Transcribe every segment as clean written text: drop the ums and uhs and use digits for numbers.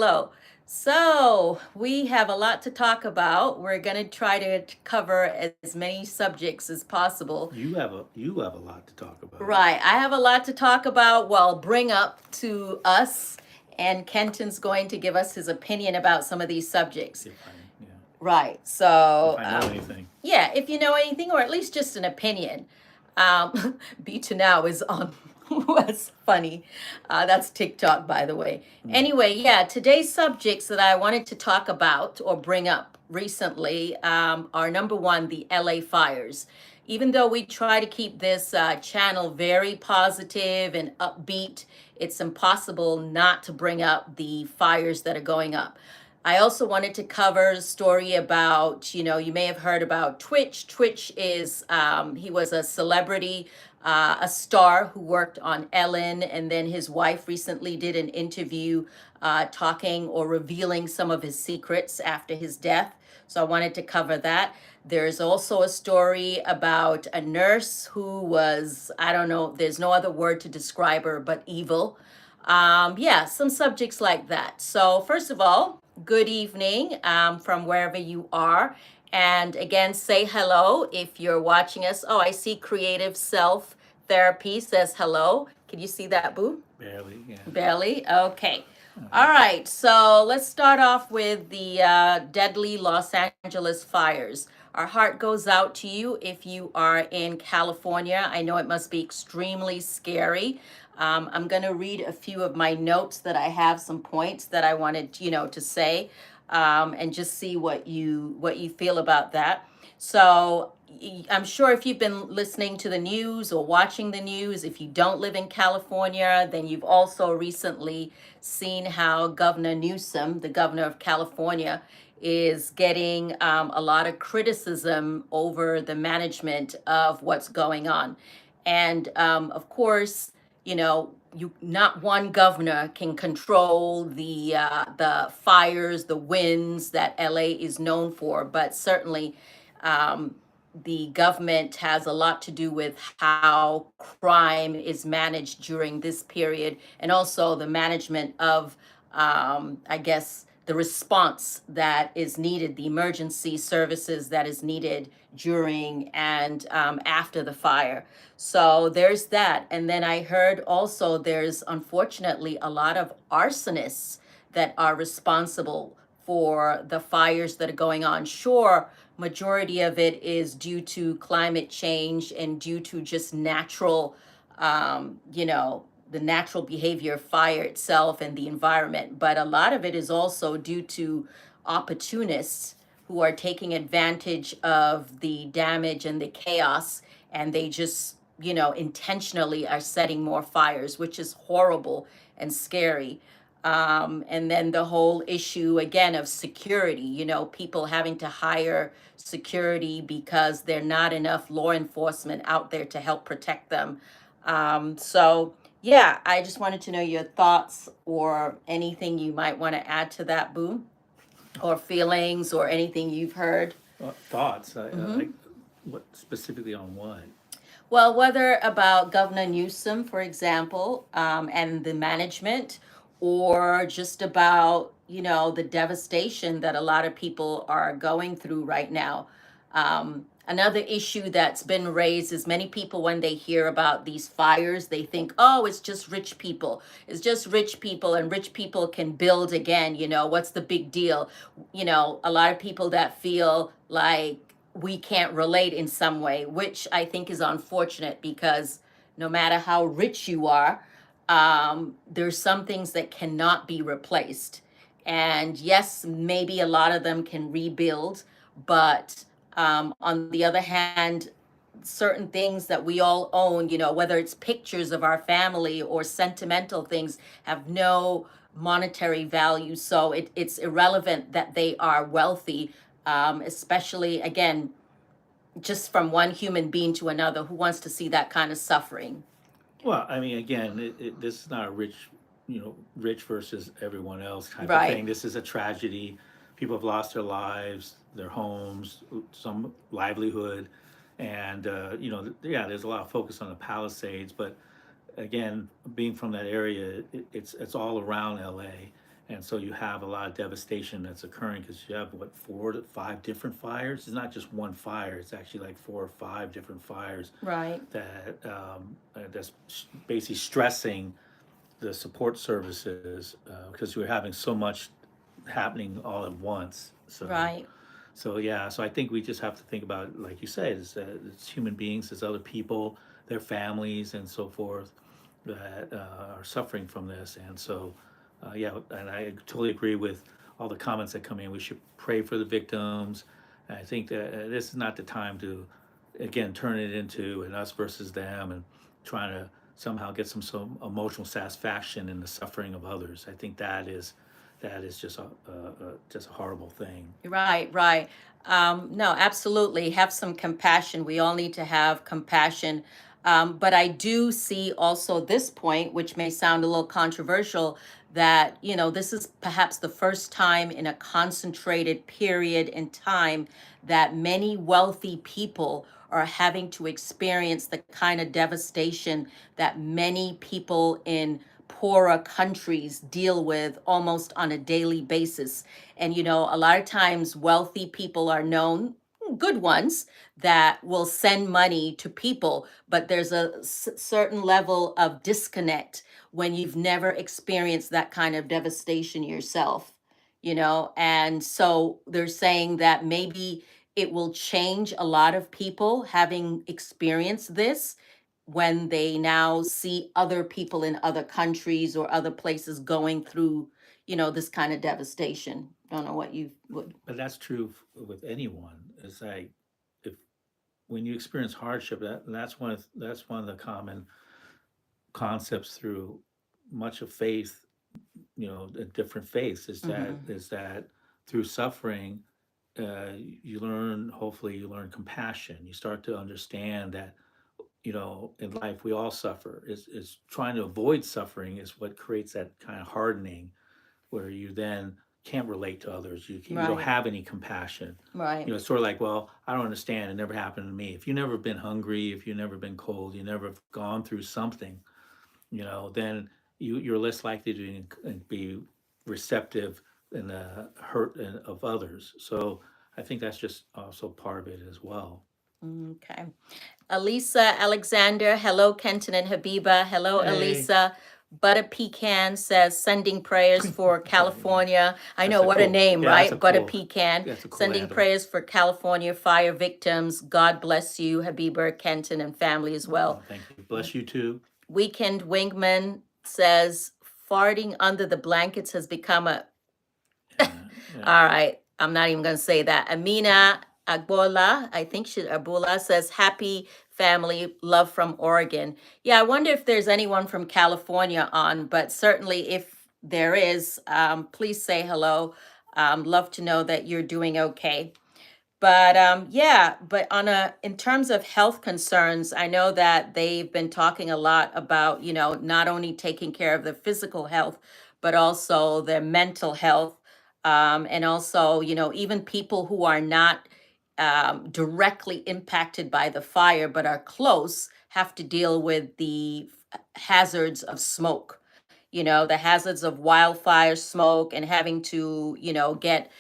Hello. So, we have a lot to talk about. We're going to try to cover as many subjects as possible. You have a lot to talk about. Right. I have a lot to talk about, well, bring up to us, and Kenton's going to give us his opinion about some of these subjects. Yeah, Right. if So, I know anything. yeah, if you know anything, or at least just an opinion. B to now is on. Was funny. That's TikTok, by the way. Mm. Anyway, yeah, today's subjects that I wanted to talk about or bring up recently are number one, the LA fires. Even though we try to keep this channel very positive and upbeat, it's impossible not to bring up the fires that are going up. I also wanted to cover a story about, you may have heard about Twitch. Twitch is, he was a celebrity, a star who worked on Ellen, and then his wife recently did an interview talking or revealing some of his secrets after his death. So I wanted to cover that. There's also a story about a nurse who was, I don't know, there's no other word to describe her but evil. Yeah, some subjects like that. So, first of all, good evening from wherever you are. And again, say hello if you're watching us. Oh, I see Creative Self Therapy says hello. Can you see that, Boo? Barely, yeah. Barely? Okay. All right, so let's start off with the deadly Los Angeles fires. Our heart goes out to you if you are in California. I know it must be extremely scary. I'm going to read a few of my notes that I have, some points that I wanted, to say, and just see what you feel about that. So I'm sure if you've been listening to the news or watching the news, if you don't live in California, then you've also recently seen how Governor Newsom, the governor of California, is getting a lot of criticism over the management of what's going on. And of course, you not one governor can control the fires, the winds that LA is known for, but certainly the government has a lot to do with how crime is managed during this period, and also the management of, I guess, the response that is needed, the emergency services that is needed during and after the fire. So there's that. And then I heard also there's unfortunately a lot of arsonists that are responsible for the fires that are going on. Sure, majority of it is due to climate change and due to just natural, the natural behavior of fire itself and the environment. But a lot of it is also due to opportunists who are taking advantage of the damage and the chaos, and they just, intentionally are setting more fires, which is horrible and scary. And then the whole issue again of security, people having to hire security because there are not enough law enforcement out there to help protect them. So, yeah, I just wanted to know your thoughts or anything you might want to add to that, Boo, or feelings or anything you've heard. Thoughts? Mm-hmm. What specifically on what? Well, whether about Governor Newsom, for example, and the management, or just about, the devastation that a lot of people are going through right now. Another issue that's been raised is many people, when they hear about these fires, they think, oh, it's just rich people. It's just rich people, and rich people can build again. What's the big deal? A lot of people that feel like we can't relate in some way, which I think is unfortunate because no matter how rich you are, there's some things that cannot be replaced. And yes, maybe a lot of them can rebuild, but on the other hand, certain things that we all own, whether it's pictures of our family or sentimental things, have no monetary value. So it's irrelevant that they are wealthy, especially, again, just from one human being to another. Who wants to see that kind of suffering? Well, I mean, again, this is not a rich versus everyone else type of Right. thing. This is a tragedy. People have lost their lives, their homes, some livelihood, and yeah, there's a lot of focus on the Palisades, but again, being from that area, it's all around LA, And so you have a lot of devastation that's occurring because you have what, 4 to 5 different fires. It's not just one fire; it's actually like 4 or 5 different fires Right. that that's basically stressing the support services because we're having so much happening all at once. Right. So yeah, so I think we just have to think about, like you said, is that it's human beings, it's other people, their families, and so forth that are suffering from this. And so, yeah, and I totally agree with all the comments that come in. We should pray for the victims. And I think that this is not the time to, again, turn it into an us versus them and trying to somehow get some emotional satisfaction in the suffering of others. I think that is just a horrible thing. Right, right. No, absolutely. Have some compassion. We all need to have compassion. But I do see also this point, which may sound a little controversial, that, this is perhaps the first time in a concentrated period in time that many wealthy people are having to experience the kind of devastation that many people in poorer countries deal with almost on a daily basis. And, a lot of times wealthy people are known, good ones, that will send money to people, but there's a certain level of disconnect when you've never experienced that kind of devastation yourself, and so they're saying that maybe it will change a lot of people having experienced this when they now see other people in other countries or other places going through, this kind of devastation. Don't know what you would. But that's true with anyone. It's like if when you experience hardship, that's one of the common concepts through much of faith. Different faiths is that Hmm. is that through suffering, you learn. Hopefully, you learn compassion. You start to understand that in life we all suffer. Is trying to avoid suffering is what creates that kind of hardening where you then can't relate to others. You don't Right, have any compassion. right, It's sort of like, well, I don't understand. It never happened to me. If you've never been hungry, if you've never been cold, you never have gone through something, then you're less likely to be receptive in the hurt of others. So I think that's just also part of it as well. okay. Elisa Alexander, hello, Kenton and Habiba. Hello, Hey, Elisa. Butter Pecan says, sending prayers for yeah, California. I that's know a what a cool. name, Yeah, that's a right? Butter cool. Pecan. That's a cool Sending handle. prayers for California fire victims. God bless you, Habiba, Kenton, and family as well. Oh, thank you. Bless you too. Weekend Wingman says, farting under the blankets has become a. Yeah. All right. I'm not even going to say that. Amina Agbola, I think she Agbola says, happy family, love from Oregon. Yeah, I wonder if there's anyone from California on, but certainly if there is, please say hello. Love to know that you're doing okay. But yeah, but in terms of health concerns, I know that they've been talking a lot about, not only taking care of the physical health, but also their mental health. And also, even people who are not directly impacted by the fire, but are close, have to deal with the hazards of smoke. The hazards of wildfire smoke and having to, get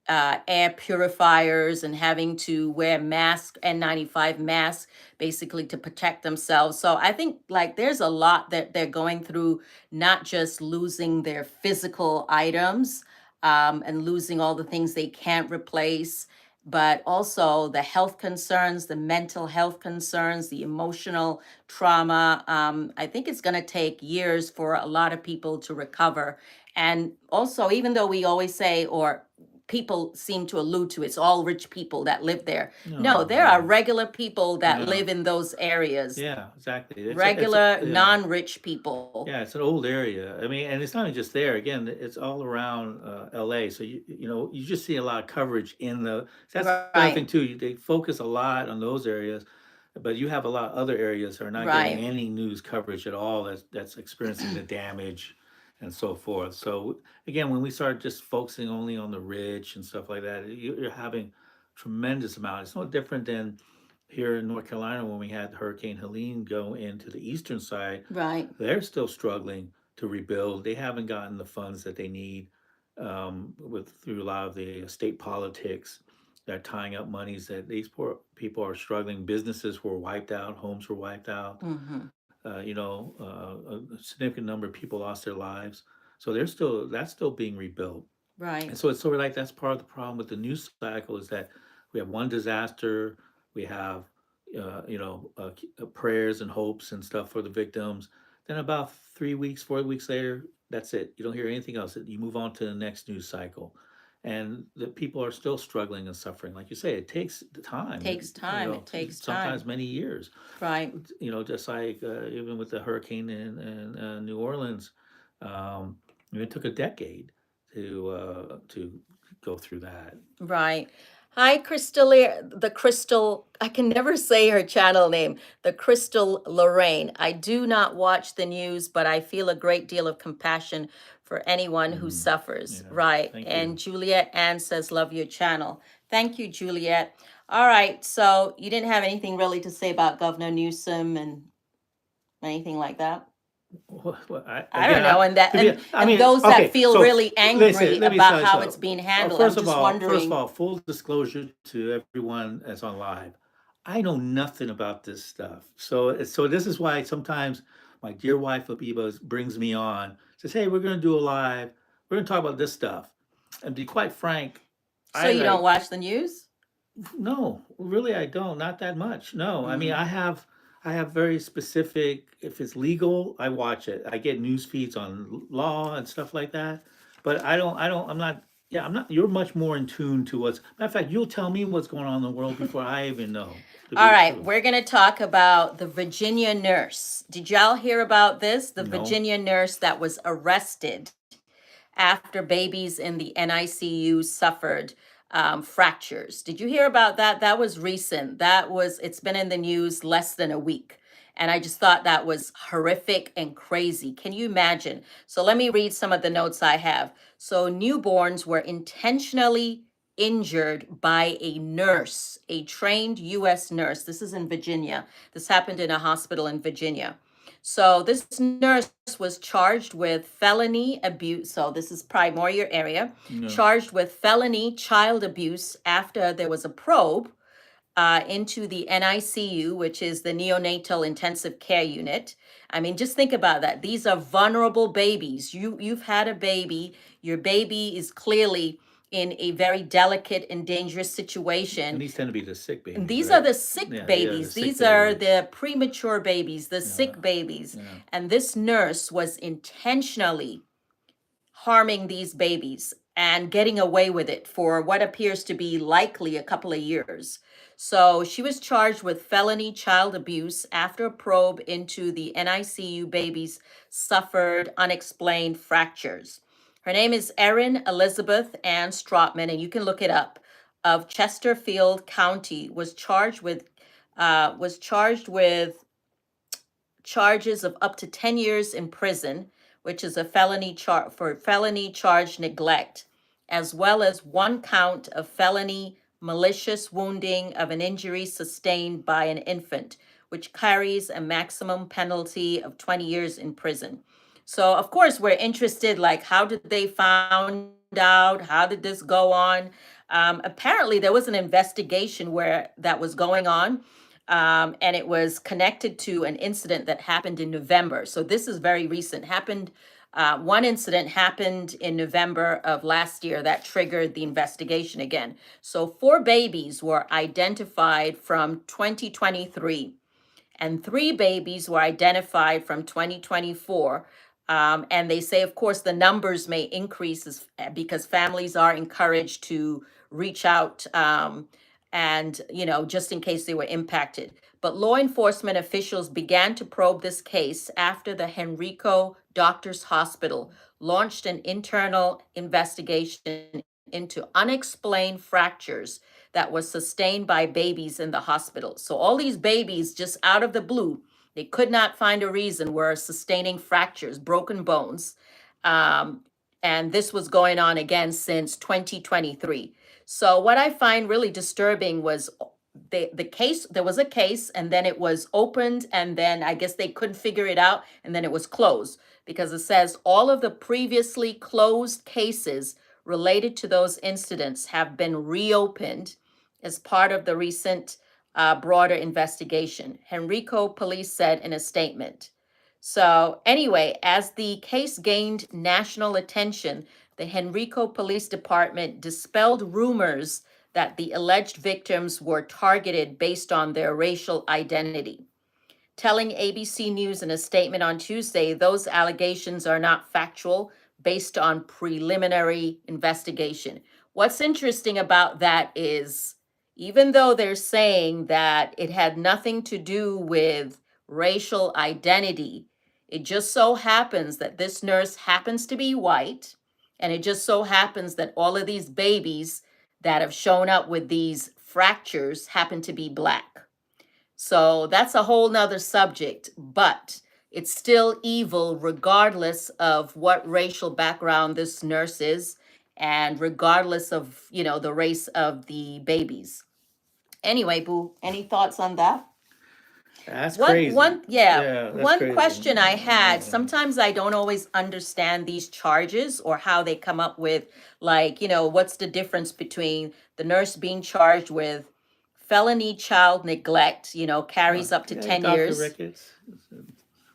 air purifiers and having to wear masks, N95 masks, basically to protect themselves. So I think like there's a lot that they're going through, not just losing their physical items and losing all the things they can't replace, but also the health concerns, the mental health concerns, the emotional trauma. I think it's going to take years for a lot of people to recover. And also, even though we always say, or people seem to allude to it's all rich people that live there. No, No, there are no. regular people that Yeah. live in those areas, Yeah, exactly. regular, Yeah. non-rich people. Yeah, it's an old area. I mean, and it's not just there. Again, it's all around LA. So you just see a lot of coverage in the. That's the other thing Right, too. They focus a lot on those areas, but you have a lot of other areas that are not getting right. any news coverage at all. That's experiencing the damage and so forth. So again, when we start just focusing only on the rich and stuff like that, you're having tremendous amount. It's no different than here in North Carolina when we had Hurricane Helene go into the eastern side. Right. They're still struggling to rebuild. They haven't gotten the funds that they need with through a lot of the state politics. They're tying up monies that these poor people are struggling. Businesses were wiped out, homes were wiped out. Mm-hmm. A significant number of people lost their lives. So they're still that's still being rebuilt. Right. And so it's sort of like that's part of the problem with the news cycle is that we have one disaster, we have prayers and hopes and stuff for the victims. Then about 3 weeks, 4 weeks later, that's it. You don't hear anything else. You move on to the next news cycle, and the people are still struggling and suffering. Like you say, it takes time. Takes time. It takes Sometimes time. many years. Right. Just like even with the hurricane in New Orleans, um, it took a decade to go through that. Right. Hi, the Crystal. I can never say her channel name, the Crystal Lorraine. I do not watch the news, but I feel a great deal of compassion for anyone who Mm, suffers. yeah, Right. thank And you. Juliet Ann says, love your channel. Thank you, Juliet. All right. So you didn't have anything really to say about Governor Newsom and anything like that? Well, I don't again, know. And that to be, I and mean, those that okay. feel So really listen, angry let me about tell you how it's so. being handled. I'm just First of wondering. all, full disclosure to everyone that's on live, I know nothing about this stuff. So this is why sometimes my dear wife Abiba brings me on, says, "Hey, we're going to do a live. We're going to talk about this stuff." And to be quite frank, So I you don't like watch the news? no, really, I don't. Not that much. No, I mean, Mm. I have very specific. If it's legal, I watch it. I get news feeds on law and stuff like that. But I don't. I'm not. Yeah, I'm not. You're much more in tune to what's. Matter of fact, you'll tell me what's going on in the world before I even know. To All be right, true. we're going to talk about the Virginia nurse. Did y'all hear about this? The No. Virginia nurse that was arrested after babies in the NICU suffered fractures. Did you hear about that? That was recent. It's been in the news less than a week. And I just thought that was horrific and crazy. Can you imagine? So let me read some of the notes I have. So newborns were intentionally injured by a nurse, a trained US nurse. This is in Virginia. This happened in a hospital in Virginia. So this nurse was charged with felony abuse. So this is probably more your area. No. Charged with felony child abuse after there was a probe into the NICU, which is the neonatal intensive care unit. I mean, just think about that. These are vulnerable babies. You've had a baby. Your baby is clearly in a very delicate and dangerous situation. And these tend to be the sick And babies, these are right? the sick Yeah, they are the babies. sick These are babies. the premature babies, the Yeah, sick babies. yeah. And this nurse was intentionally harming these babies and getting away with it for what appears to be likely a couple of years. So she was charged with felony child abuse after a probe into the NICU babies suffered unexplained fractures. Her name is Erin Elizabeth Ann Strotman, and you can look it up. Of Chesterfield County, was charged with charges of up to 10 years in prison, which is a felony charge neglect, as well as one count of felony malicious wounding of an injury sustained by an infant, which carries a maximum penalty of 20 years in prison. So of course we're interested, like how did they found out? How did this go on? Apparently there was an investigation where that was going on, and it was connected to an incident that happened in November. So this is very recent. One incident happened in November of last year that triggered the investigation again. So 4 babies were identified from 2023, and 3 babies were identified from 2024. And they say, of course, the numbers may increase because families are encouraged to reach out, and, just in case they were impacted. But law enforcement officials began to probe this case after the Henrico Doctors Hospital launched an internal investigation into unexplained fractures that was sustained by babies in the hospital. So all these babies, just out of the blue, they could not find a reason, were sustaining fractures, broken bones. And this was going on again since 2023. So what I find really disturbing was the case, there was a case, and then it was opened, and then I guess they couldn't figure it out, and then it was closed. because it says all of the previously closed cases related to those incidents have been reopened as part of the recent broader investigation, Henrico police said in a statement. So, anyway, as the case gained national attention, the Henrico Police Department dispelled rumors that the alleged victims were targeted based on their racial identity, telling ABC News in a statement on Tuesday those allegations are not factual based on preliminary investigation. What's interesting about that is even though they're saying that it had nothing to do with racial identity, it just so happens that this nurse happens to be white, and it just so happens that all of these babies that have shown up with these fractures happen to be black. So that's a whole nother subject, but it's still evil regardless of what racial background this nurse is and regardless of, the race of the babies. Anyway, Boo, any thoughts on that? That's One crazy. one yeah, Yeah, that's one crazy. question I had, sometimes I don't always understand these charges or how they come up with, like, what's the difference between the nurse being charged with felony child neglect, carries up to Okay, 10 Dr. years. Ricketts.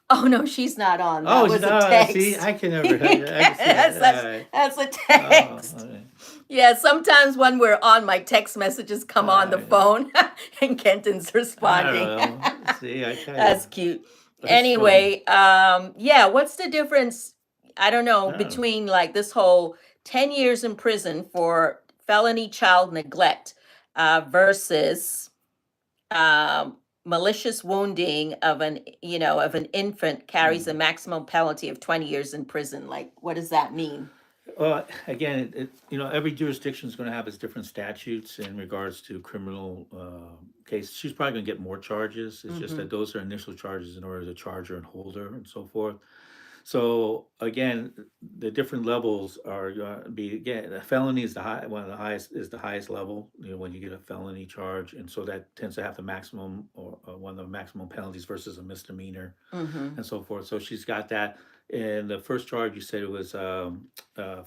Oh no, she's not on. Oh, That was a see, text. I can never, I can see That's, that. that's, All right. that's a Oh, text. okay. Yeah, sometimes when we're on, my text messages come on the Yeah. phone and Kenton's I responding. don't know. See, I tell That's you, cute. that's funny. Anyway, yeah, what's the difference? I don't know, Oh, between like this whole 10 years in prison for felony child neglect versus malicious wounding of an infant carries a maximum penalty of 20 years in prison. Like, what does that mean? again, every jurisdiction is going to have its different statutes in regards to criminal case. She's probably going to get more charges. It's just that those are initial charges in order to charge her and hold her and so forth. So again, the different levels are going to be, again, a felony is one of the highest, is the highest level. When you get a felony charge, and so that tends to have the maximum, or one of the maximum penalties versus a misdemeanor and so forth. So she's got that. And the first charge you said it was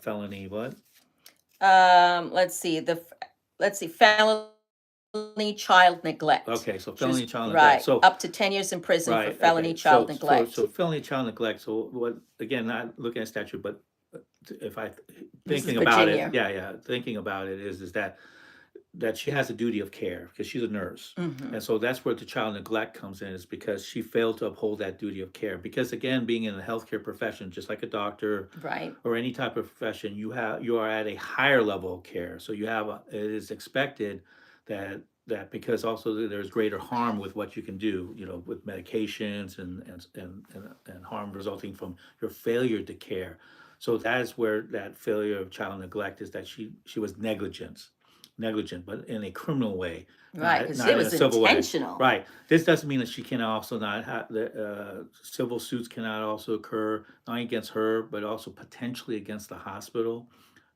felony what? Let's see. Felony child neglect. Okay, so Which felony is child neglect. right, So up to 10 years in prison for right, felony okay. child So neglect. felony child neglect. So what? Again, not looking at statute, but if I This is thinking about it, Virginia. yeah, thinking about it is that she has a duty of care because she's a nurse. And so that's where the child neglect comes in, is because she failed to uphold that duty of care. Because again, being in the healthcare profession, just like a doctor Right. or any type of profession, you are at a higher level of care. So it is expected that because also there's greater harm with what you can do, with medications and harm resulting from your failure to care. So that is where that failure of child neglect is, that she was negligent, but in a criminal way, Right, because not it in a was civil way. intentional. Right. This doesn't mean that she can also not have the civil suits cannot also occur, not only against her but also potentially against the hospital,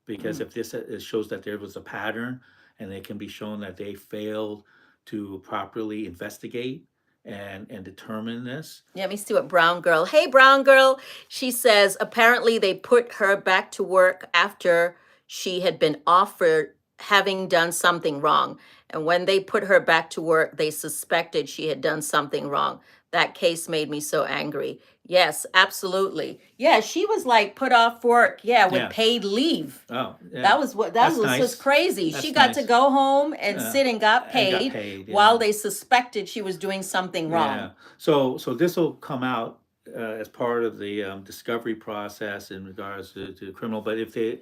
because if this it shows that there was a pattern, and it can be shown that they failed to properly investigate and determine this. Yeah, let me see what Brown Girl. Hey, Brown Girl. She says apparently they put her back to work after she had been offered having done something wrong. And when they put her back to work, they suspected she had done something wrong. That case made me so angry. Yes, absolutely. Yeah, she was like put off work, yeah, with Yeah. paid leave. Oh, yeah. That was That's just nice. crazy. That's She got to nice. go home and Yeah. sit and got And got paid, paid, yeah. while they suspected she was doing something Yeah. wrong. So this will come out as part of the discovery process in regards to criminal. But if they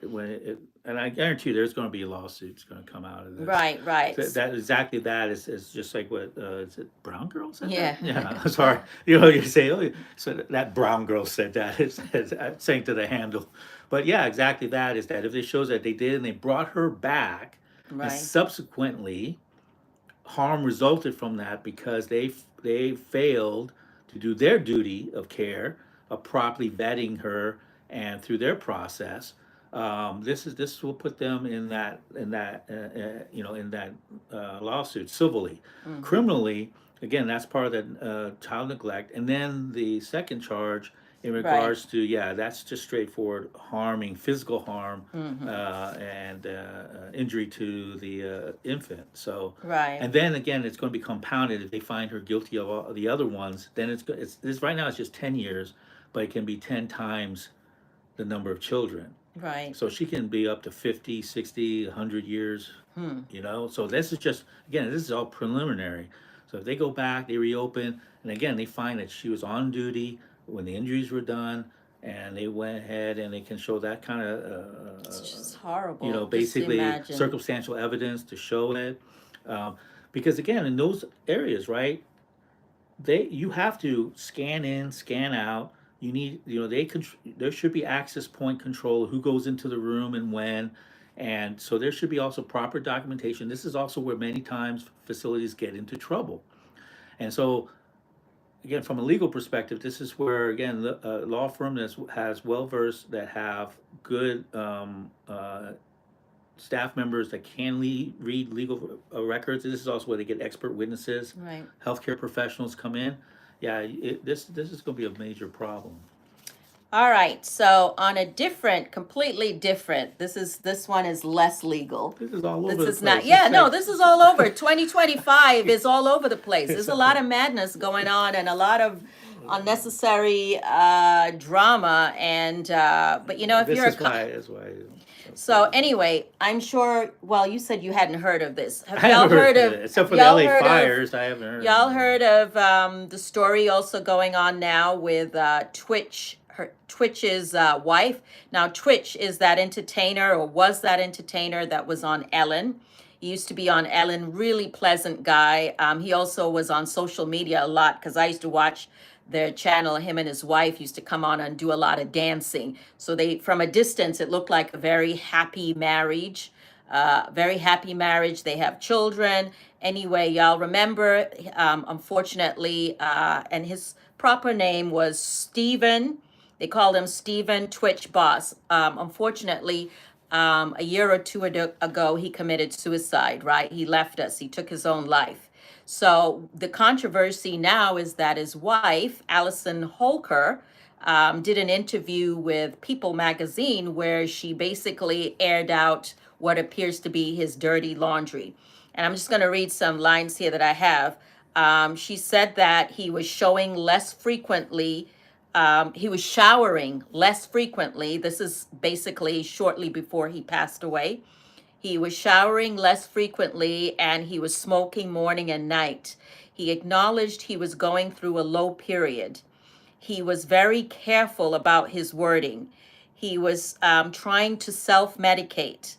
and I guarantee you, there's going to be lawsuits going to come out of this. Right, right. That exactly that is just like what is it Brown Girl said? Yeah. That? Yeah. Sorry. You say, oh, so that Brown Girl said that. It's saying to the handle. But yeah, exactly that is that if it shows that they did and they brought her back, and Right. subsequently harm resulted from that because they failed to do their duty of care of properly vetting her, and through their process, this will put them in that lawsuit civilly. Criminally, again, that's part of the child neglect, and then the second charge in Right. regards to, yeah, that's just straightforward harming, physical harm, Mm-hmm. and injury to the infant. So, Right. and then again, it's going to be compounded if they find her guilty of all the other ones. Then it's right now it's just 10 years, but it can be 10 times the number of children. Right. So she can be up to 50, 60, 100 years, Hmm. So this is just, again, this is all preliminary. So if they go back, they reopen, and again, they find that she was on duty when the injuries were done, and they went ahead and they can show that kind of, It's just horrible. Just basically imagine. circumstantial evidence to show it. Um, because again, in those areas, right, you have to scan in, scan out. You need, there should be access point control, who goes into the room and when, and so there should be also proper documentation. This is also where many times facilities get into trouble, and so again, from a legal perspective, this is where again the law firm that has well versed, that have good staff members that can read legal records. This is also where they get expert witnesses. Right. Healthcare professionals come in. Yeah, this is going to be a major problem. All right. So on a completely different. This one is less legal. This is all over This the is not. place. Yeah. It's No. like This is all over. 2025 is all over the place. There's it's a lot of madness going on and a lot of unnecessary drama. And but if this you're is why. That's why. so anyway, I'm sure. Well, you said you hadn't heard of this. I Have y'all haven't heard heard of? except for Have the y'all LA heard of? fires. I haven't heard. Y'all heard of the story also going on now with Twitch's wife. Now, Twitch is that entertainer, or was that entertainer that was on Ellen. He used to be on Ellen, really pleasant guy. He also was on social media a lot because I used to watch their channel. Him and his wife used to come on and do a lot of dancing. So from a distance, it looked like a very happy marriage. Very happy marriage. They have children. Anyway, y'all remember, unfortunately, and his proper name was Stephen. They called him Stephen Twitch Boss. Unfortunately, a year or two ago, he committed suicide, right? He left us, he took his own life. So the controversy now is that his wife, Allison Holker, did an interview with People magazine where she basically aired out what appears to be his dirty laundry. And I'm just going to read some lines here that I have. She said that he was showing less frequently. He was showering less frequently. This is basically shortly before he passed away. He was showering less frequently and he was smoking morning and night. He acknowledged he was going through a low period. He was very careful about his wording. He was trying to self medicate.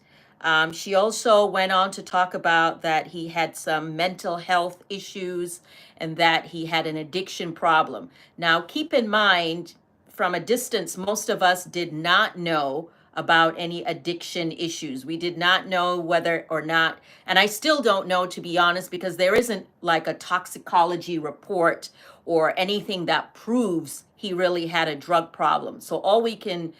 She also went on to talk about that he had some mental health issues and that he had an addiction problem. Now, keep in mind, from a distance, most of us did not know about any addiction issues. We did not know whether or not, and I still don't know, to be honest, because there isn't like a toxicology report or anything that proves he really had a drug problem. So all we can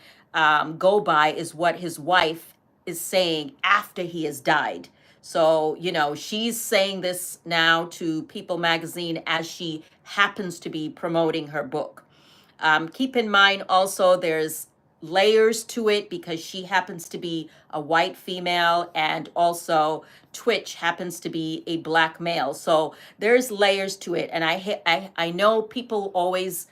go by is what his wife is saying after he has died. So, she's saying this now to People magazine as she happens to be promoting her book. Keep in mind also there's layers to it because she happens to be a white female and also Twitch happens to be a black male. So there's layers to it. And I know people always,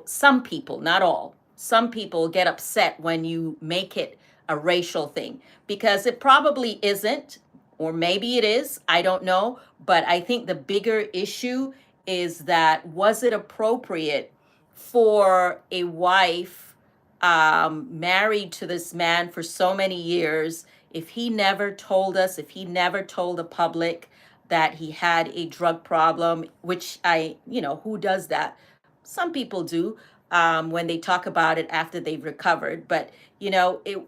some people, not all, some people get upset when you make it a racial thing because it probably isn't, or maybe it is, I don't know. But I think the bigger issue is that was it appropriate for a wife married to this man for so many years, if he never told us, if he never told the public that he had a drug problem, which who does that? Some people do when they talk about it after they've recovered. But,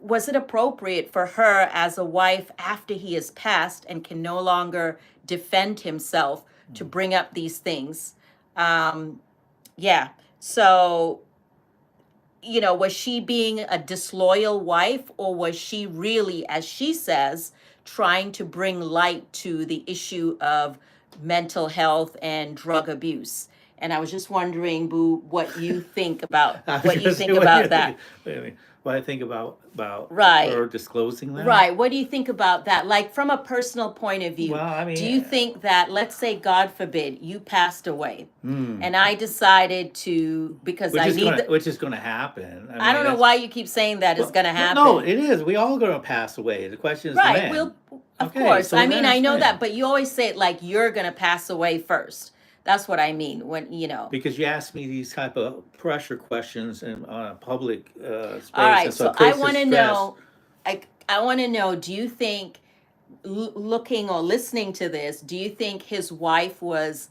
was it appropriate for her as a wife after he has passed and can no longer defend himself to bring up these things? Yeah. So, was she being a disloyal wife, or was she really, as she says, trying to bring light to the issue of mental health and drug abuse? And I was just wondering, Boo, what you think about I was what you gonna say, think what do you about think? that. Wait a minute. What I think about Right. her disclosing that? Right. What do you think about that? Like from a personal point of view, Well, I do mean, you think that, let's say, God forbid, you passed away hmm, and I decided to, because I need the, which is gonna happen. I I mean, don't know that's why you keep saying that is well, going to no, no, happen. it is. We all gonna pass away. The question is Right. when. We'll, of Okay, course. so I mean, I that's know that, when. but you always say it like you're going to pass away first. That's what I mean when, you know. Because you asked me these type of pressure questions in on a public All space, and right. so So it I creates want this to stress. know, I want to know, do you think, looking or listening to this, do you think his wife was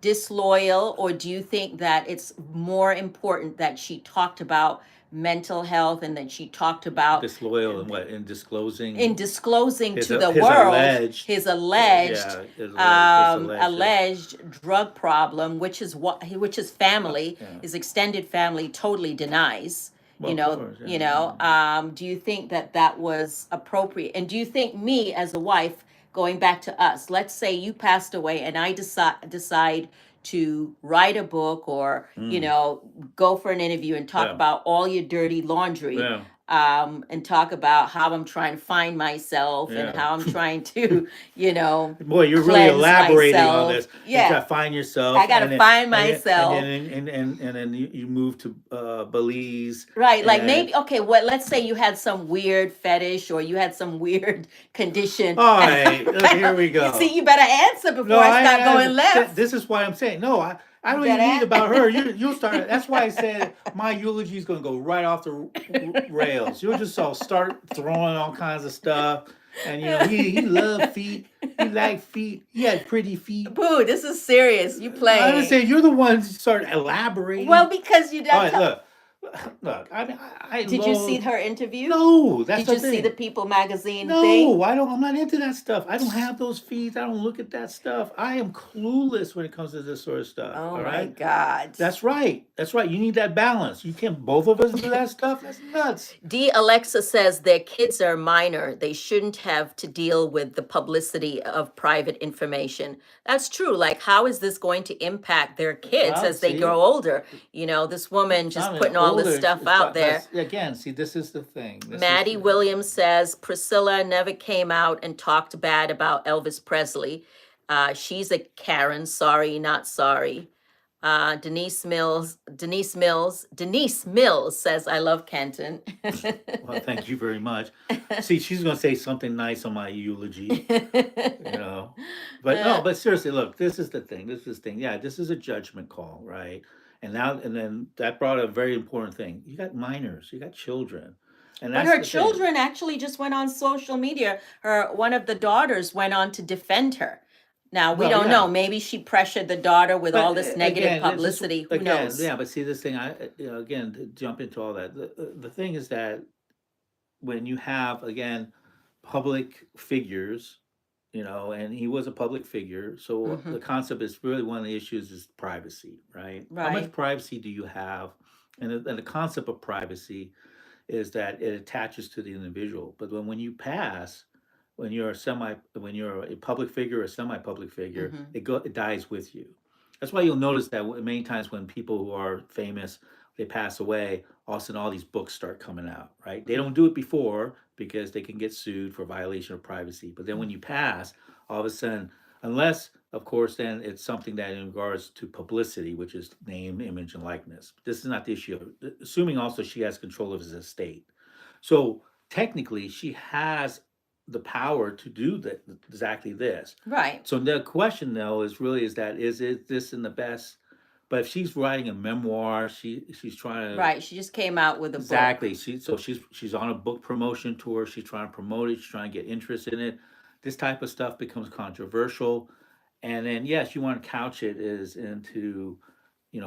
disloyal, or do you think that it's more important that she talked about mental health and that she talked about Disloyal and what in disclosing in disclosing his to the his world alleged his alleged yeah his alleged alleged drug problem, which his family, yeah, his extended family, totally denies. well, of course, yeah, Do you think that that was appropriate? And do you think, me as a wife, going back to us, let's say you passed away and I decide to write a book, or mm, go for an interview and talk yeah, about all your dirty laundry, yeah, and talk about how I'm trying to find myself and yeah. how I'm trying to, Boy, you're really cleanse elaborating on myself. this. You try Yeah, to find I yourself, got to and then find myself. you move to Belize, Right, like and maybe, okay, what, let's say you had some weird fetish or you had some weird condition. all right, look, I here don't, we you go. see, you better answer No, before I start going left. this is why I'm saying no. I You don't even need better about her. You'll start. That's why I said my eulogy is going to go right off the rails. You'll just all start throwing all kinds of stuff, and he loved feet. He liked feet. He had pretty feet. Boo, this is serious. You I would playing. say you're the one who started Well, elaborating. because you All don't right, tell. look. I mean, I Did you see loathe. her interview? No, that's Did the you see the thing. People magazine thing? No, I don't. I'm not into that stuff. I don't have those feeds. I don't look at that stuff. I am clueless when it comes to this sort of stuff. Oh All my right. God. That's right. That's right. You need that balance. You can't both of us do that stuff. That's nuts. D. Alexa says their kids are minor. They shouldn't have to deal with the publicity of private information. That's true. Like, how is this going to impact their kids Well, as they see, grow older? This woman I just mean, putting all this older stuff is, out there. but again, see, this is the thing. This is Maddie the Williams says Priscilla never came out and talked bad about Elvis Presley. She's a Karen. Sorry, not sorry. Denise Mills says, I love Kenton. well. Thank you very much. See, she's gonna say something nice on my eulogy. You know, but no, but seriously, look, this is the thing. This is the thing. Yeah, this is a judgment call, right? And then that brought a very important thing. You got minors, you got children, and But that's her the thing. children actually just went on social media. One of the daughters went on to defend her. Now, we Well, don't know. yeah, Maybe she pressured the daughter with but all this negative again, this is publicity. Who again, knows? yeah. But see, this thing, again, to jump into all that. The thing is that when you have again public figures, and he was a public figure, so Hmm. the concept is really one of the issues is privacy, right? How much Right. privacy do you have? And the concept of privacy is that it attaches to the individual. But when you pass, when you're a public figure or a semi-public figure, Hmm. it dies with you. That's why you'll notice that many times when people who are famous they pass away, all of a sudden all these books start coming out, right? They don't do it before because they can get sued for violation of privacy. But then when you pass, all of a sudden, unless of course then it's something that in regards to publicity, which is name, image, and likeness. This is not the issue. Assuming also she has control of his estate. So technically, she has the power to do that exactly this. Right. So the question though is it this in the best? But if she's writing a memoir, she's trying to Right. She just came out with a book. exactly. She's on a book promotion tour. She's trying to promote it. She's trying to get interest in it. This type of stuff becomes controversial, and then yes, you want to couch it as into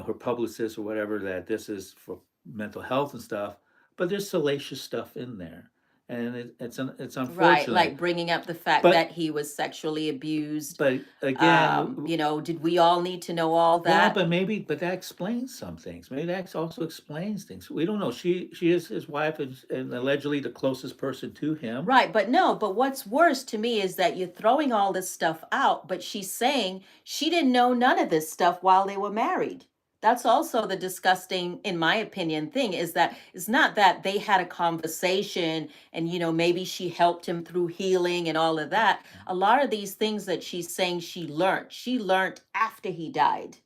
her publicist or whatever that this is for mental health and stuff, but there's salacious stuff in there. and it's Right, unfortunate. like bringing up the fact But that he was sexually abused. again, Did we all need to know all well, that? but that explains some things. Maybe that also explains things. We don't know. She is his wife and allegedly the closest person to him. Right, but no, but what's worse to me is that you're throwing all this stuff out, but she's saying she didn't know none of this stuff while they were married. That's also the disgusting, in my opinion, thing is that it's not that they had a conversation and, maybe she helped him through healing and all of that. A lot of these things that she's saying she learned after he died.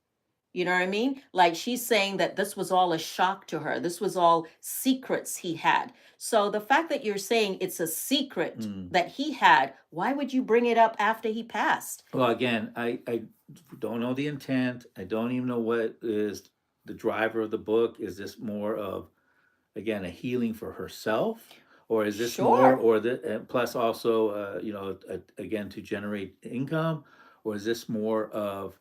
You know what I mean? Like she's saying that this was all a shock to her. This was all secrets he had. So the fact that you're saying it's a secret Mm. that he had, why would you bring it up after he passed? Well, again, I don't know the intent. I don't even know what is the driver of the book. Is this more of, again, a healing for herself, or is this more, Sure. or the plus also, again, to generate income, or is this more of,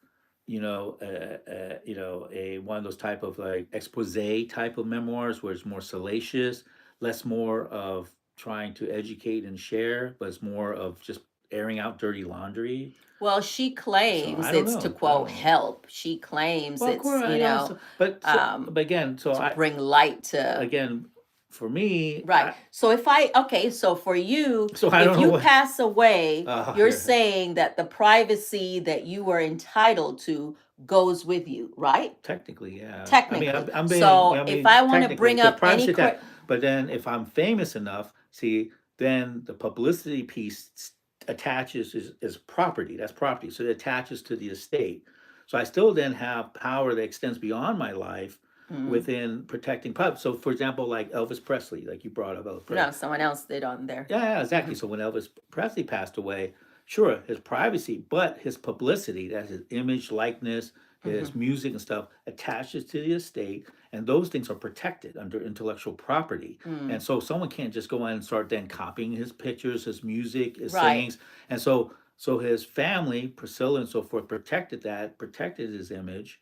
a one of those type of like expose type of memoirs where it's more salacious, less more of trying to educate and share, but it's more of just airing out dirty laundry. Well, she So claims I don't it's to know. I don't quote know. help. She claims Well, of it's, course, I also, um, but again, so to bring light to. again, for me, Right. So okay, so for you, so I if don't know you what. pass away, you're Yeah, saying that the privacy that you were entitled to goes with you, right? technically, yeah. I mean, Technically. I'm being, So I if mean, I want to technically, bring because up privacy any attack. But then, if I'm famous enough, see, then the publicity piece attaches is property. That's property, so it attaches to the estate. So I still then have power that extends beyond my life Mm, within protecting pub. So, for example, like Elvis Presley, like you brought up Elvis Presley. no, someone else did on there. Yeah, yeah, exactly. Hmm. So when Elvis Presley passed away, sure, his privacy, but his publicity, that's his image, likeness, his Hmm. music and stuff, attaches to the estate, and those things are protected under intellectual property. And Mm, so someone can't just go in and start then copying his pictures, his music, his right. sayings. And so his family, Priscilla and so forth, protected that, protected his image,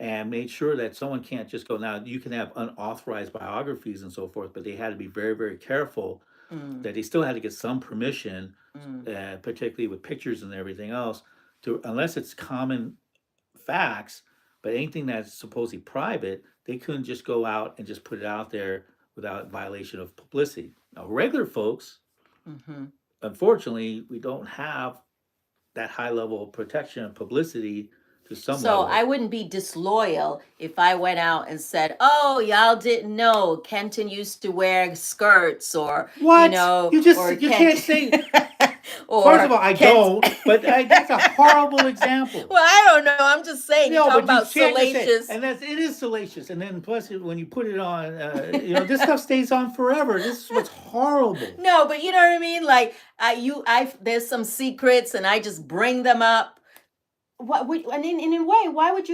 and made sure that someone can't just go. Now you can have unauthorized biographies and so forth, but they had to be very, very careful Mm, that they still had to get some permission, mm. particularly with pictures and everything else, to unless it's common facts. But anything that's supposedly private, they couldn't just go out and just put it out there without violation of publicity. Now, regular folks, Hmm. unfortunately, we don't have that high level of protection and publicity to some So I level. wouldn't be disloyal if I went out and said, "Oh, y'all didn't know Kenton used to wear skirts," or What? You can't Kent, say. First of or all, I Kent. don't, but that's a horrible example. Well, I don't know. I'm just saying. You're No, talking but you about can't just say, salacious. and it is salacious. And then plus, when you put it on, this stuff stays on forever. This is what's horrible. No, but you know what I mean. Like there's some secrets, and I just bring them up. What would, and in a way, why would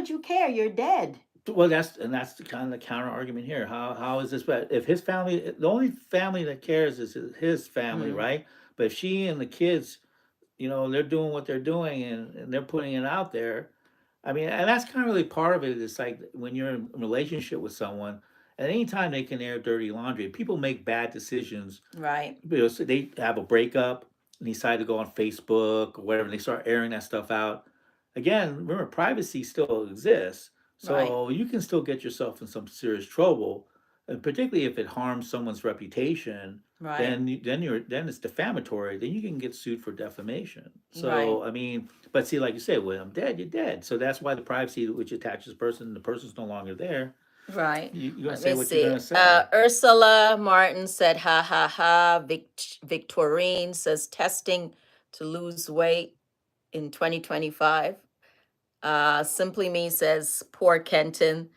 you care? You're dead. Well, that's the kind of the counter argument here. How is this bad? If his family, the only family that cares is his family, Mm, right? But if she and the kids, they're doing what they're doing and they're putting it out there. I mean, and that's kind of really part of it. It's like when you're in a relationship with someone, at any time they can air dirty laundry. People make bad decisions. right, So they have a breakup and decide to go on Facebook or whatever, and they start airing that stuff out. Again, remember, privacy still exists, right, so you can still get yourself in some serious trouble, and particularly if it harms someone's reputation. right, Then it's defamatory. Then you can get sued for defamation. right. So I mean, but see, like you say, when I'm dead, you're dead. So that's why the privacy which attaches the person, the person's no longer there. Right. You're gonna Let say me what you're see. gonna say. Ursula Martin said, ha ha ha. Victorine says, testing to lose weight in 2025. Simply Me says, poor Kenton.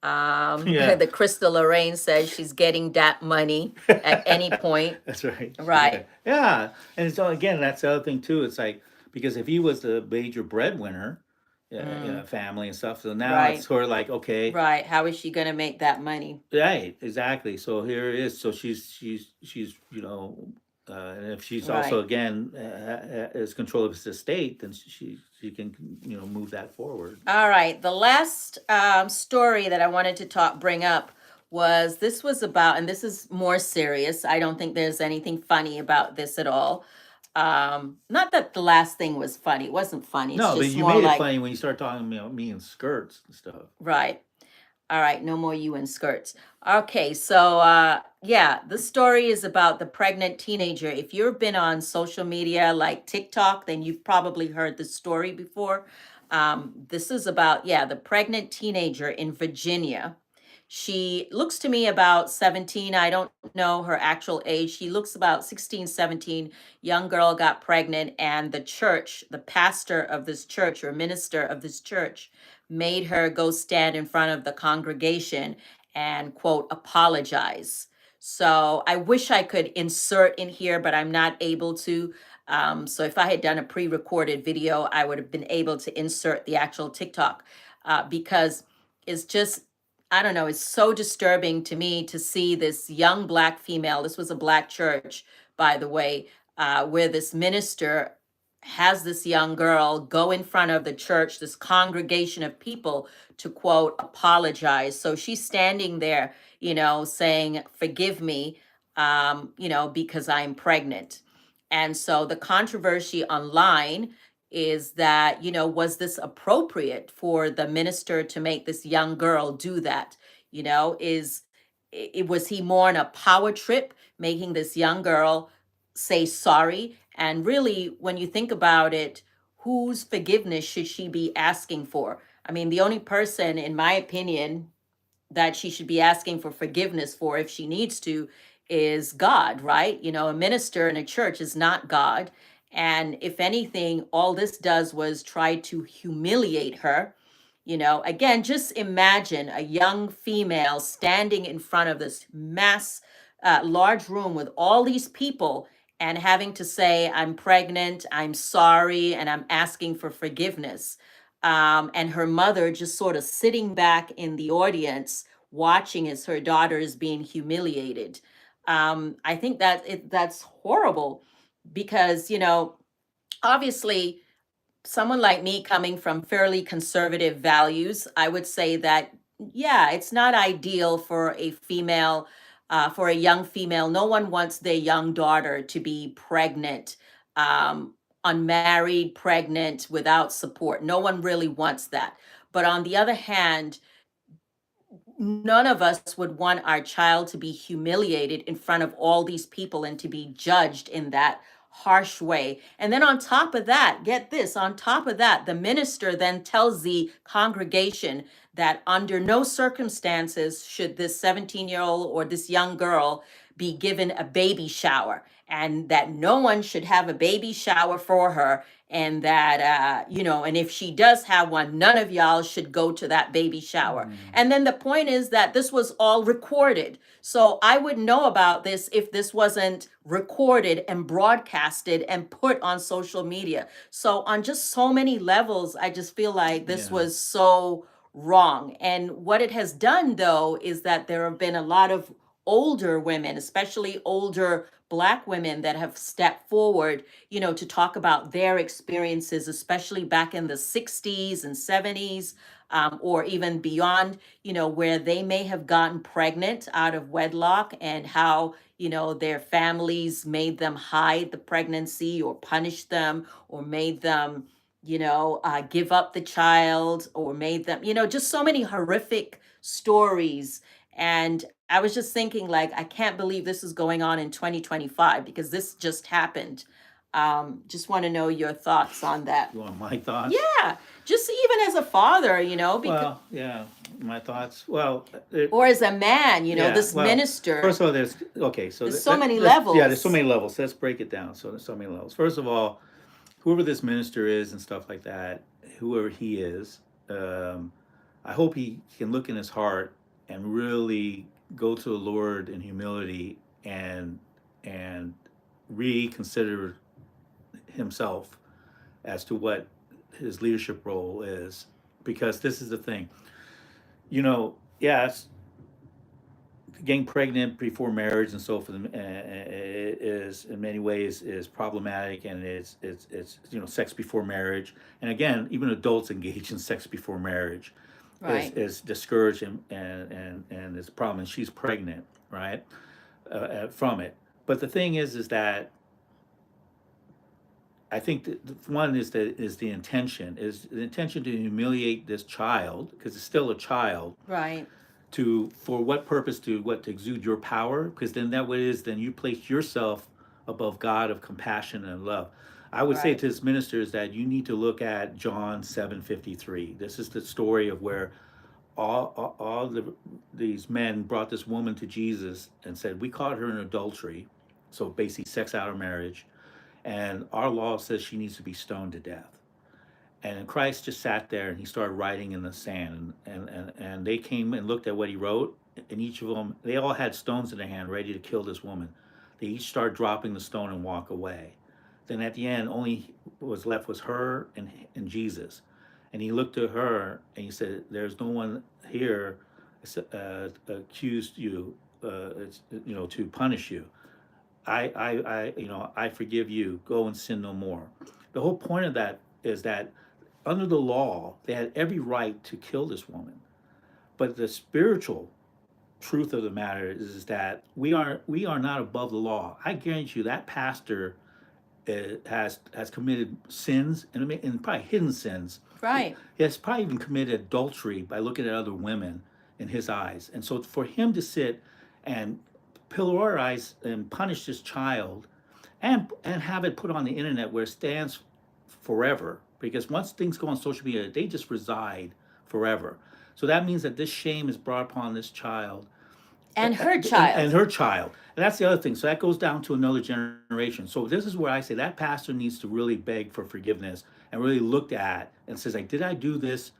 Yeah. The Crystal Lorraine says she's getting that money at any point. That's right. Yeah. Right. Yeah. And so again, that's the other thing too. It's like because if he was the major breadwinner, Mm, family and stuff, so now it's right. sort of like okay, Right. How is she going to make that money? right, exactly. So here it is. So she's and if she's also Right. again has control of his estate, then she can move that forward. All right. The last story that I wanted to bring up was this was about, and this is more serious. I don't think there's anything funny about this at all. Not that the last thing was funny. It wasn't funny. It's No, but just you more made it like, funny when you start talking about me in skirts and stuff. right. All right, no more you in skirts. Okay, so yeah, the story is about the pregnant teenager. If you've been on social media like TikTok, then you've probably heard the story before. This is about, yeah, the pregnant teenager in Virginia. She looks to me about 17. I don't know her actual age. She looks about 16, 17. Young girl got pregnant, and the church, the pastor of this church or minister of this church, made her go stand in front of the congregation and quote apologize. So I wish I could insert in here, but I'm not able to. So if I had done a pre-recorded video, I would have been able to insert the actual TikTok, because it's just, I don't know, it's so disturbing to me to see this young Black female. This was a Black church, by the way, where this minister has this young girl go in front of the church, this congregation of people, to quote, apologize. So she's standing there, saying, forgive me, because I'm pregnant. And so the controversy online is that, was this appropriate for the minister to make this young girl do that? Was he more on a power trip, making this young girl say sorry? And really, when you think about it, whose forgiveness should she be asking for? I mean, the only person, in my opinion, that she should be asking for forgiveness for, if she needs to, is God, right? A minister in a church is not God. And if anything, all this does was try to humiliate her. Again, just imagine a young female standing in front of this large room with all these people and having to say, I'm pregnant, I'm sorry, and I'm asking for forgiveness. And her mother just sort of sitting back in the audience watching as her daughter is being humiliated. I think that's horrible because, obviously, someone like me coming from fairly conservative values, I would say that, yeah, it's not ideal for a female, for a young female. No one wants their young daughter to be pregnant, unmarried, pregnant, without support. No one really wants that. But on the other hand, none of us would want our child to be humiliated in front of all these people and to be judged in that harsh way. And then on top of that, get this, on top of that, the minister then tells the congregation that under no circumstances should this 17-year-old or this young girl be given a baby shower, and that no one should have a baby shower for her, and that and if she does have one, none of y'all should go to that baby shower. And then the point is that this was all recorded, so I wouldn't know about this if this wasn't recorded and broadcasted and put on social media. So on just so many levels, I just feel like this Yeah. was so wrong. And what it has done, though, is that there have been a lot of older women, especially older Black women, that have stepped forward, to talk about their experiences, especially back in the 60s and 70s, or even beyond, where they may have gotten pregnant out of wedlock, and how, their families made them hide the pregnancy or punished them or made them, give up the child, or made them, just so many horrific stories. And I was just thinking, like, I can't believe this is going on in 2025 because this just happened. Just want to know your thoughts on that. You want my thoughts? Yeah, just even as a father, because, Well, yeah, my thoughts. Well, or as a man, yeah, this well, minister. First of all, there's okay. So There's so many yeah, levels. there's so many levels. Let's break it down. So there's so many levels. First of all, whoever this minister is and stuff like that, whoever he is, I hope he can look in his heart and really go to the Lord in humility and reconsider himself as to what his leadership role is, because this is the thing. Yes, getting pregnant before marriage and so forth is in many ways is problematic, and it's sex before marriage, and again, even adults engage in sex before marriage. Right. is discouraged and is a problem, and she's pregnant, right, from it. But the thing is that I think that one is the intention, is the intention to humiliate this child, because it's still a child, Right. to, for what purpose? To exude your power, because then that way is, then you place yourself above God of compassion and love. I would say Right. to his ministers that you need to look at John 7:53. This is the story of where all these men brought this woman to Jesus and said, we caught her in adultery, so basically sex out of marriage, and our law says she needs to be stoned to death. And Christ just sat there and he started writing in the sand. And they came and looked at what he wrote. And each of them, they all had stones in their hand ready to kill this woman. They each started dropping the stone and walk away. Then at the end, only was left was her and Jesus. And he looked at her and he said, there's no one here accused you, to punish you. I forgive you. Go and sin no more. The whole point of that is that under the law, they had every right to kill this woman. But the spiritual truth of the matter is that we are not above the law. I guarantee you that pastor has committed sins, and probably hidden sins. Right. He has probably even committed adultery by looking at other women in his eyes. And so for him to sit and pilorize and punish this child, and have it put on the internet where it stands forever, because once things go on social media, they just reside forever. So that means that this shame is brought upon this child And her and child. her child. And that's the other thing. So that goes down to another generation. So this is where I say that pastor needs to really beg for forgiveness and really look at and says, like, did I do this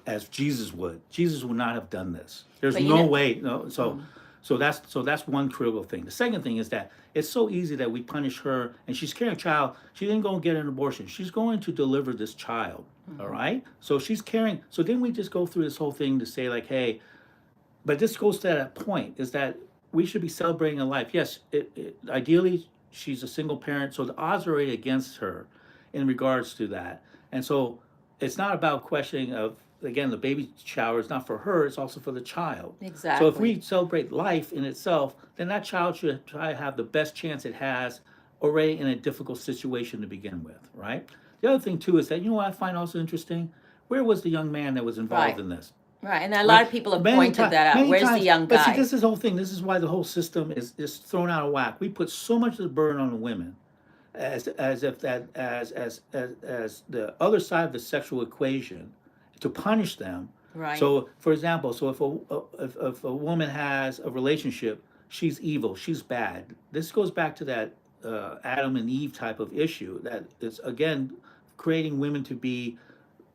as Jesus would? Jesus would not have done this. There's But no way. No. So that's one critical thing. The second thing is that it's so easy that we punish her, and she's carrying a child. She didn't go and get an abortion. She's going to deliver this child. All right. So she's carrying. So then we just go through this whole thing to say, like, hey, but this goes to that point, is that we should be celebrating a life. Yes, ideally she's a single parent, so the odds are already against her in regards to that. And so it's not about questioning of, again, the baby shower is not for her, it's also for the child. So if Exactly. we celebrate life in itself, then that child should try to have the best chance it has already in a difficult situation to begin with, right? The other thing too is that, what I find also interesting? Where was the young man that was involved Right. in this? Right. And a lot Right? of people have pointed that out. Many Where's the times, young but see, guy? this is the whole thing. This is why the whole system is thrown out of whack. We put so much of the burden on the women, as if that as the other side of the sexual equation, to punish them. Right. So, for example, so if a woman has a relationship, she's evil, she's bad. This goes back to that Adam and Eve type of issue, that is again creating women to be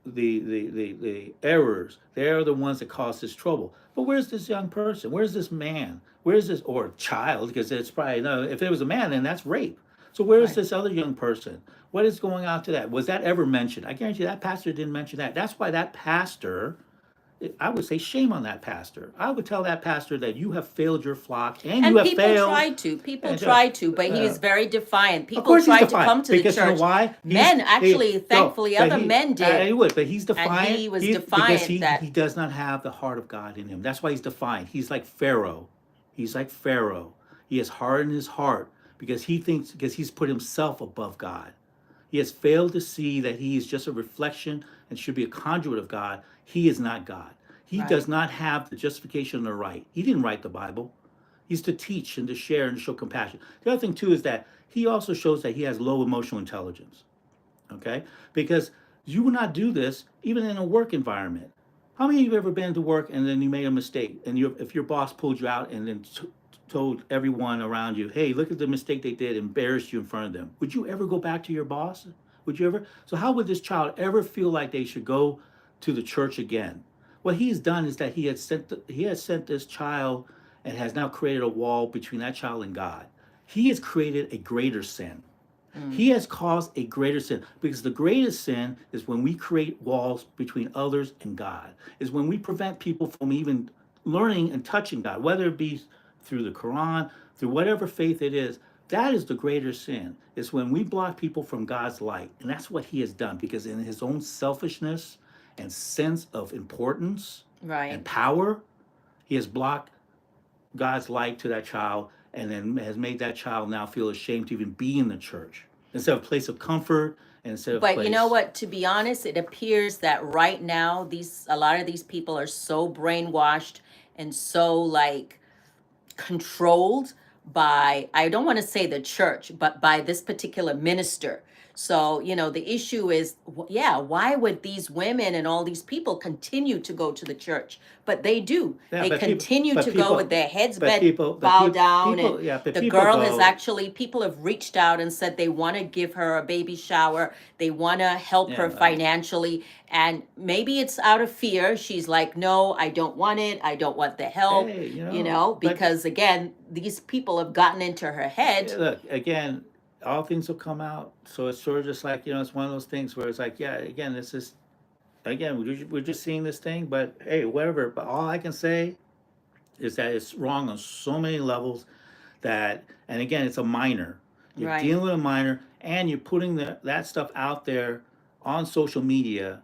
the errors. They're the ones that cause this trouble. But where's this young person? Where's this man? Where's this, or child? Because it's probably, no. If it was a man, then that's rape. So where's Right. this other young person? What is going on to that? Was that ever mentioned? I guarantee you that pastor didn't mention that. That's why that pastor, I would say shame on that pastor. I would tell that pastor that you have failed your flock, and you And have people failed. tried to. People And tried to, but he was very defiant. of People course he's tried to come defiant, to the because you know church. why? Men, actually, no, thankfully, but other men did. He would, but he's defiant. And he was because defiant he that. he does not have the heart of God in him. That's why he's defiant. He's like Pharaoh. He's like Pharaoh. He has hardened his heart because he's put himself above God. He has failed to see that he is just a reflection and should be a conduit of God. He is not God. He Right. does not have the justification of the right. He didn't write the Bible. He's to teach and to share and to show compassion. The other thing too is that he also shows that he has low emotional intelligence. Okay? Because you will not do this even in a work environment. How many of you have ever been to work and then you made a mistake, and if your boss pulled you out and then told everyone around you, hey, look at the mistake they did, embarrassed you in front of them? Would you ever go back to your boss? Would you ever? So how would this child ever feel like they should go to the church again? What he's done is that he has sent this child and has now created a wall between that child and God. He has created a greater sin. He has caused a greater sin, because the greatest sin is when we create walls between others and God, is when we prevent people from even learning and touching God, whether it be through the Quran, through whatever faith it is. That is the greater sin. It's when we block people from God's light. And that's what he has done, because in his own selfishness and sense of importance and Right. power, he has blocked God's light to that child, and then has made that child now feel ashamed to even be in the church instead of a place of comfort and instead of But you know place. what? To be honest, it appears that right now these a lot of these people are so brainwashed and so like controlled by, I don't want to say the church, but by this particular minister. So, the issue is, yeah, why would these women and all these people continue to go to the church? But they do. Yeah, They but people, continue but to go with people, their heads but bent, people, but bow people, down. And people, yeah, but the people girl has go, actually, people have reached out and said they want to give her a baby shower. They want to help yeah, her financially. And maybe it's out of fear. She's like, no, I don't want it. I don't want the help, hey, but because again, these people have gotten into her head. look, again, all things will come out. So it's sort of just like, it's one of those things where it's like, yeah, again, this is, again, we're just seeing this thing, but hey, whatever. But all I can say is that it's wrong on so many levels that, and again, it's a minor. You're Right. dealing with a minor, and you're putting that stuff out there on social media,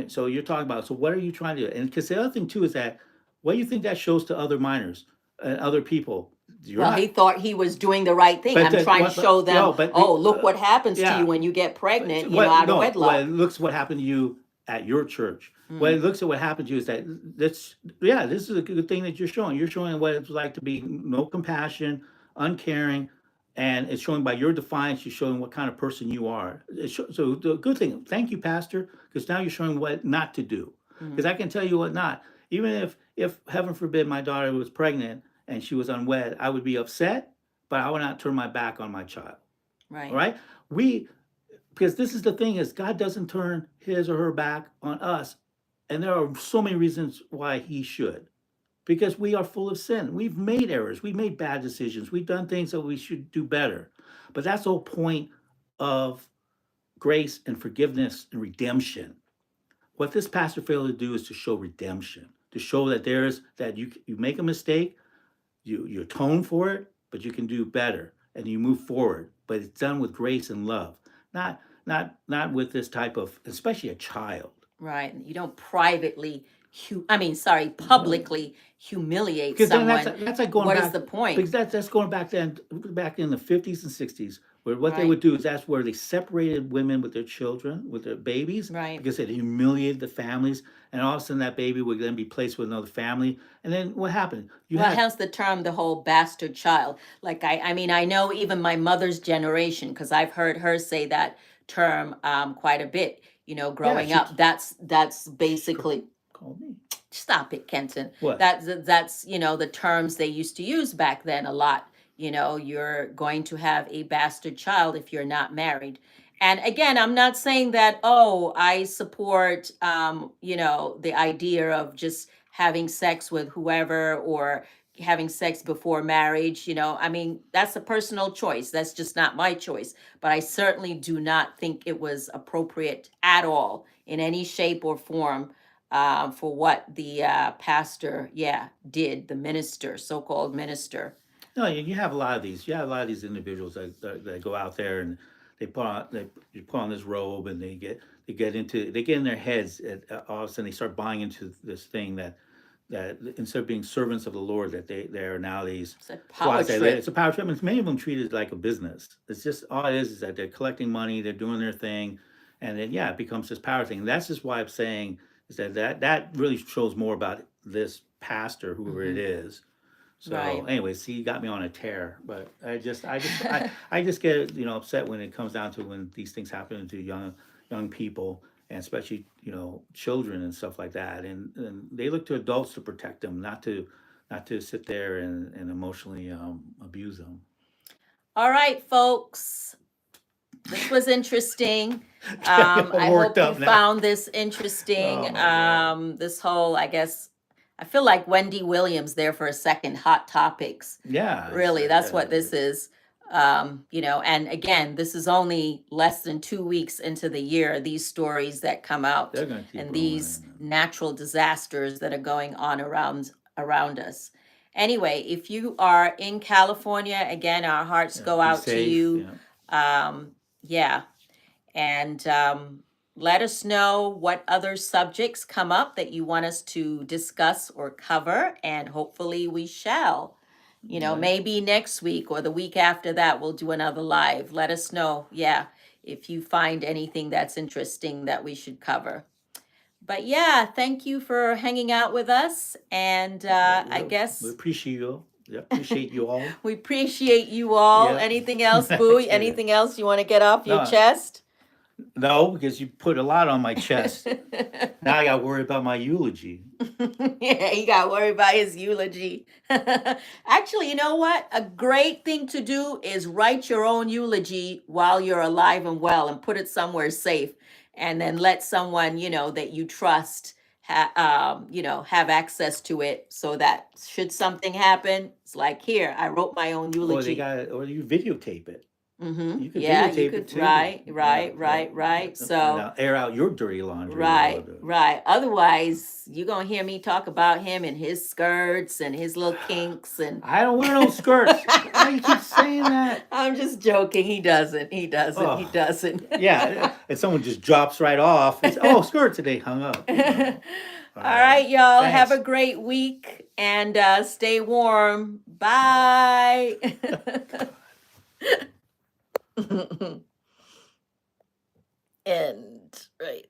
so you're talking about. So what are you trying to do? And because the other thing too is that what do you think that shows to other minors and other people? You're Well, he not. thought he was doing the right thing. But I'm trying to what? show But them, no. But oh, look what happens to you yeah. when you get But pregnant, what? out of No. What wedlock. looks what happened to you at your church. What Mm, it looks at what happened to you is that that's yeah. This is a good thing that you're showing. You're showing what it's like to be no compassion, uncaring, and it's showing by your defiance. You're showing what kind of person you are. So the good thing. Thank you, Pastor, because now you're showing what not to do. Because mm, I can tell you what not. Even if heaven forbid my daughter was pregnant and she was unwed, I would be upset, but I would not turn my back on my child. All right. right. We Because this is the thing is God doesn't turn his or her back on us, and there are so many reasons why he should, because we are full of sin. We've made errors, we've made bad decisions, we've done things that we should do better. But that's the whole point of grace and forgiveness and redemption. What this pastor failed to do is to show redemption, to show that you make a mistake, you atone for it, but you can do better and you move forward. But it's done with grace and love, not with this type of, especially a child. Right. You don't privately, No, publicly humiliate because then someone. that's like going What is back, the point? because that's going back in the 50s and 60s, where what they Right. would do is that's where they separated women with their children, with their babies, Right. because it humiliated the families, and all of a sudden that baby would then be placed with another family, and then what happened? You Well, had hence the term, the whole bastard child. Like I know even my mother's generation, because I've heard her say that term quite a bit. yeah, Growing up, that's she basically, called me. stop it, Kenton. What? That's the terms they used to use back then a lot. You're going to have a bastard child if you're not married. And again, I'm not saying that, oh, I support the idea of just having sex with whoever, or having sex before marriage. That's a personal choice. That's just not my choice. But I certainly do not think it was appropriate at all in any shape or form, for what the pastor, yeah, did, the minister, so-called minister. No, you have a lot of these. You have a lot of these individuals that go out there and they put on this robe and they get in their heads. And all of a sudden they start buying into this thing that instead of being servants of the Lord, that they are now these. It's a That's why I power say that it's trip. a power trip. And many of them treat it like a business. It's just all it is that they're collecting money, they're doing their thing, and then yeah, it becomes this power thing. And that's just why I'm saying is that really shows more about this pastor, whoever it Hmm. is. So, Right. anyways, he got me on a tear, but I just get upset when it comes down to when these things happen to young people, and especially children and stuff like that, and they look to adults to protect them, not to sit there and emotionally abuse them. All right, folks. This was interesting. I'm I worked hope you up now. found this interesting. Oh my god. This whole, I guess, I feel like Wendy Williams there for a second. Hot topics. Yeah, Really, that's what this is. And again, this is only less than 2 weeks into the year, these stories that come out, they're gonna keep and growing. these natural disasters that are going on around us. Anyway, if you are in California, again, our hearts Yeah, go be out to safe. you. Yeah. Yeah. And let us know what other subjects come up that you want us to discuss or cover, and hopefully we shall. Right. Maybe next week or the week after that, we'll do another live. Let us know, yeah, if you find anything that's interesting that we should cover. But yeah, thank you for hanging out with us. And I Well, we guess appreciate you all. Yeah, appreciate you all. we appreciate you all. Yeah. Anything else, Boo? Okay. Anything else you want to get off your No, chest? no, because you put a lot on my chest. Now I got to worry about my eulogy. Yeah, he got worried about his eulogy. Actually, you know what? A great thing to do is write your own eulogy while you're alive and well and put it somewhere safe. And then let someone, that you trust, have access to it so that should something happen, it's like, here, I wrote my own Or eulogy. or you videotape it. Mm-hmm. You could Yeah, you videotape it could, too. right, Yeah, right, yeah. right, right. And So, I'll air out your dirty laundry while I right, do it. right. Otherwise, you're gonna hear me talk about him and his skirts and his little kinks and I don't wear no skirts. Why you keep saying that? I'm just joking. He doesn't. He doesn't. He Oh, doesn't. yeah. And someone just drops right off. It's, oh, skirts today hung up. Oh. All All right. right, y'all. Have Thanks. a great week and stay warm. Bye. And right.